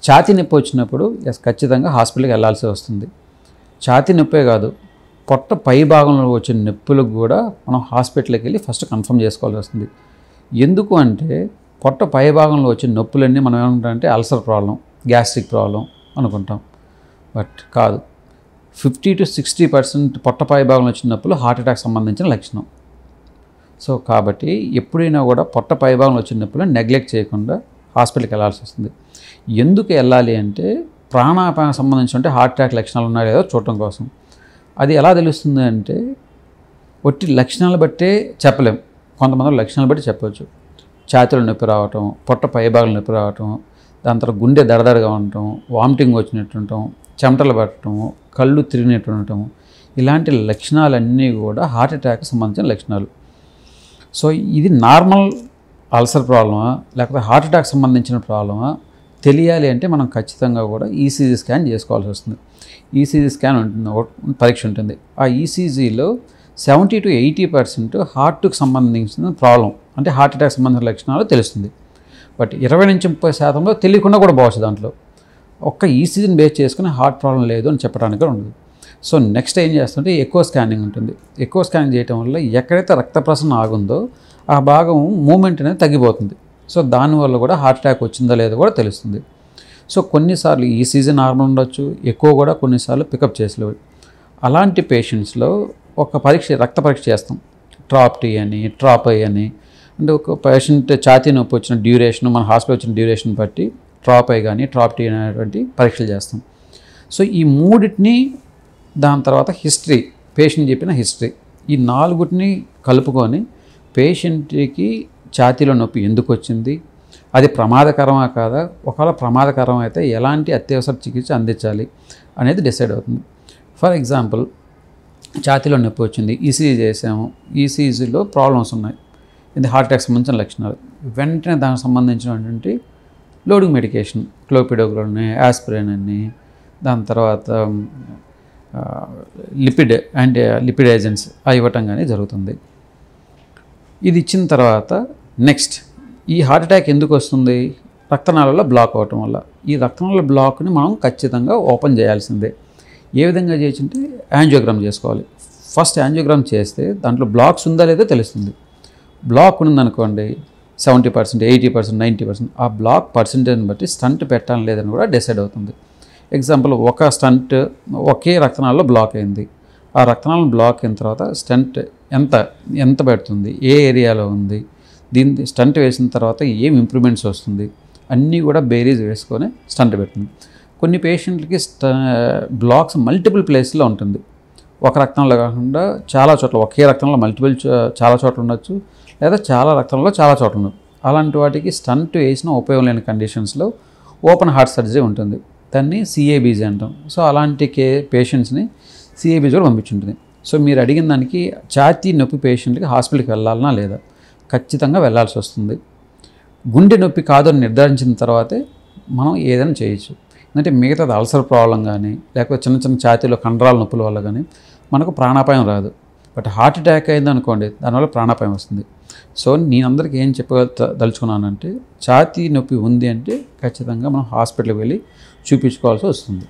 ఛాతీ నొప్పి వచ్చినప్పుడు ఖచ్చితంగా హాస్పిటల్కి వెళ్ళాల్సి వస్తుంది. ఛాతీ నొప్పే కాదు, పొట్ట పై భాగంలో వచ్చిన నొప్పులకు కూడా మనం హాస్పిటల్కి వెళ్ళి ఫస్ట్ కన్ఫర్మ్ చేసుకోవాల్సి వస్తుంది. ఎందుకు అంటే పొట్ట పై భాగంలో వచ్చిన నొప్పులన్నీ మనం ఏమంటామంటే అల్సర్ ప్రాబ్లం, గ్యాస్ట్రిక్ ప్రాబ్లం అనుకుంటాం. బట్ కాదు, 50 to 60% పొట్ట పై భాగంలో వచ్చిన నొప్పులు హార్ట్ అటాక్ సంబంధించిన లక్షణం. సో కాబట్టి ఎప్పుడైనా కూడా పొట్ట పై భాగంలో వచ్చిన నొప్పులు నెగ్లెక్ట్ చేయకుండా హాస్పిటల్కి వెళ్ళాల్సి వస్తుంది. ఎందుకు వెళ్ళాలి అంటే ప్రాణాపాయం సంబంధించిన హార్ట్ అటాక్ లక్షణాలు ఉన్నాయో లేదో చూడటం కోసం. అది ఎలా తెలుస్తుంది అంటే ఒట్టి లక్షణాలు బట్టే చెప్పలేం, కొంతమంది లక్షణాలు బట్టి చెప్పవచ్చు. ఛాతీలో నొప్పి రావటం, పొట్ట పై భాగంలో నొప్పి రావటం, దాని తర్వాత గుండె దడదడగా ఉండటం, వామిటింగ్ వచ్చినట్టు ఉండటం, చెమటలు పట్టడం, కళ్ళు తిరిగినట్టు ఉండటం, ఇలాంటి లక్షణాలన్నీ కూడా హార్ట్ అటాక్కి సంబంధించిన లక్షణాలు. సో ఇది నార్మల్ అల్సర్ ప్రాబ్లమా లేకపోతే హార్ట్ అటాక్ సంబంధించిన ప్రాబ్లమా తెలియాలి అంటే మనం ఖచ్చితంగా కూడా ఈసీజీ స్కాన్ చేసుకోవాల్సి వస్తుంది. ఈసీజీ స్కాన్ ఉంటుంది, పరీక్ష ఉంటుంది. ఆ ఈసీజీలో 70 to 80% హార్ట్కి సంబంధించిన ప్రాబ్లం అంటే హార్ట్ అటాక్ సంబంధించిన లక్షణాలు తెలుస్తుంది. బట్ 20 నుంచి 30% తెలియకుండా కూడా పోవచ్చు. దాంట్లో ఒక్క ఈసీజీని బేస్ చేసుకుని హార్ట్ ప్రాబ్లం లేదు అని చెప్పడానికి ఉండదు. సో నెక్స్ట్ ఏం చేస్తుంటే ఎక్కువ స్కానింగ్ ఉంటుంది. ఎక్కువ స్కానింగ్ చేయడం వల్ల ఎక్కడైతే రక్త ప్రసరణ ఆగుందో ఆ భాగం మూమెంట్ అనేది తగ్గిపోతుంది. సో దానివల్ల కూడా హార్ట్ అటాక్ వచ్చిందో లేదో కూడా తెలుస్తుంది. సో కొన్నిసార్లు ఈసీజీ నార్మల్ ఉండొచ్చు, ఎక్కువ కూడా కొన్నిసార్లు పికప్ చేసేవాళ్ళు. అలాంటి పేషెంట్స్లో ఒక పరీక్ష, రక్త పరీక్ష చేస్తాం, ట్రాప్ టీ అని, ట్రాప్ ఐ అని. అంటే ఒక పేషెంట్ ఛాతీ నొప్పి వచ్చిన డ్యూరేషన్, మన హాస్పిటల్ వచ్చిన డ్యూరేషన్ బట్టి ట్రాప్ ఐ కానీ ట్రాప్ టీ అనేటువంటి పరీక్షలు చేస్తాం. సో ఈ మూడింటిని, దాని తర్వాత హిస్టరీ, పేషెంట్ చెప్పిన హిస్టరీ, ఈ నాలుగుటిని కలుపుకొని పేషెంట్కి ఛాతీలో నొప్పి ఎందుకు వచ్చింది, అది ప్రమాదకరమా కాదా, ఒకవేళ ప్రమాదకరం అయితే ఎలాంటి అత్యవసర చికిత్స అందించాలి అనేది డిసైడ్ అవుతుంది. ఫర్ ఎగ్జాంపుల్ ఛాతీలో నొప్పి వచ్చింది, ఈసీజీ చేసాము, ఈసీజీలో ప్రాబ్లమ్స్ ఉన్నాయి, ఇది హార్ట్ అటాక్ సంబంధించిన లక్షణాలు. వెంటనే దానికి సంబంధించినటువంటి లోడింగ్ మెడికేషన్, క్లోపిడోగ్రాల్ అని, యాస్పిరిన్ అని, దాని తర్వాత లిపిడ్ ఏజెంట్స్ అవి ఇవ్వటం కానీ జరుగుతుంది. ఇది ఇచ్చిన తర్వాత నెక్స్ట్ ఈ హార్ట్ అటాక్ ఎందుకు వస్తుంది, రక్తనాళాల్లో బ్లాక్ అవ్వటం వల్ల. ఈ రక్తనాళాల బ్లాక్ని మనం ఖచ్చితంగా ఓపెన్ చేయాల్సిందే. ఏ విధంగా చేయొచ్చంటే యాంజియోగ్రామ్ చేసుకోవాలి. ఫస్ట్ యాంజియోగ్రామ్ చేస్తే దాంట్లో బ్లాక్స్ ఉందా లేదో తెలుస్తుంది. బ్లాక్ ఉందనుకోండి 70%, 80%, 90%, ఆ బ్లాక్ పర్సెంటేజ్ని బట్టి స్టంట్ పెట్టాలని లేదని కూడా డిసైడ్ అవుతుంది. ఎగ్జాంపుల్ ఒక స్టంట్ ఒకే రక్తనాళాల్లో బ్లాక్ అయింది, ఆ రక్తనాళం బ్లాక్ అయిన తర్వాత స్టంట్ ఎంత పెడుతుంది, ఏ ఏరియాలో ఉంది, దీన్ని స్టంట్ వేసిన తర్వాత ఏం ఇంప్రూవ్మెంట్స్ వస్తుంది, అన్నీ కూడా బేరీజ్ వేసుకొని స్టంట్ పెడుతుంది. కొన్ని పేషెంట్లకి బ్లాక్స్ మల్టిపుల్ ప్లేస్లో ఉంటుంది. ఒక రక్తంలో కాకుండా చాలా చోట్ల, ఒకే రక్తంలో చాలా చోట్ల ఉండొచ్చు, లేదా చాలా రక్తంలో చాలా చోట్ల ఉండదు. అలాంటి వాటికి స్టంట్ వేసిన ఉపయోగం లేని కండిషన్స్లో ఓపెన్ హార్ట్ సర్జరీ ఉంటుంది, దాన్ని సిఏబీజీ అంటాం. సో అలాంటి పేషెంట్స్ని సిఏబీజీ కూడా పంపించుంటుంది. సో మీరు అడిగిన దానికి ఛాతీ నొప్పి పేషెంట్కి హాస్పిటల్కి వెళ్ళాలన్నా లేదా, ఖచ్చితంగా వెళ్ళాల్సి వస్తుంది. గుండె నొప్పి కాదని నిర్ధారించిన తర్వాతే మనం ఏదైనా చేయొచ్చు. అంటే మిగతాది అల్సర్ ప్రాబ్లం కానీ లేకపోతే చిన్న చిన్న ఛాతీలో కండరాల నొప్పుల వల్ల కానీ మనకు ప్రాణాపాయం రాదు. బట్ హార్ట్ అటాక్ అయింది అనుకోండి, దానివల్ల ప్రాణాపాయం వస్తుంది. సో నేను అందరికీ ఏం చెప్పదలుచుకున్నానంటే ఛాతీ నొప్పి ఉంది అంటే ఖచ్చితంగా మనం హాస్పిటల్కి వెళ్ళి చూపించుకోవాల్సి వస్తుంది.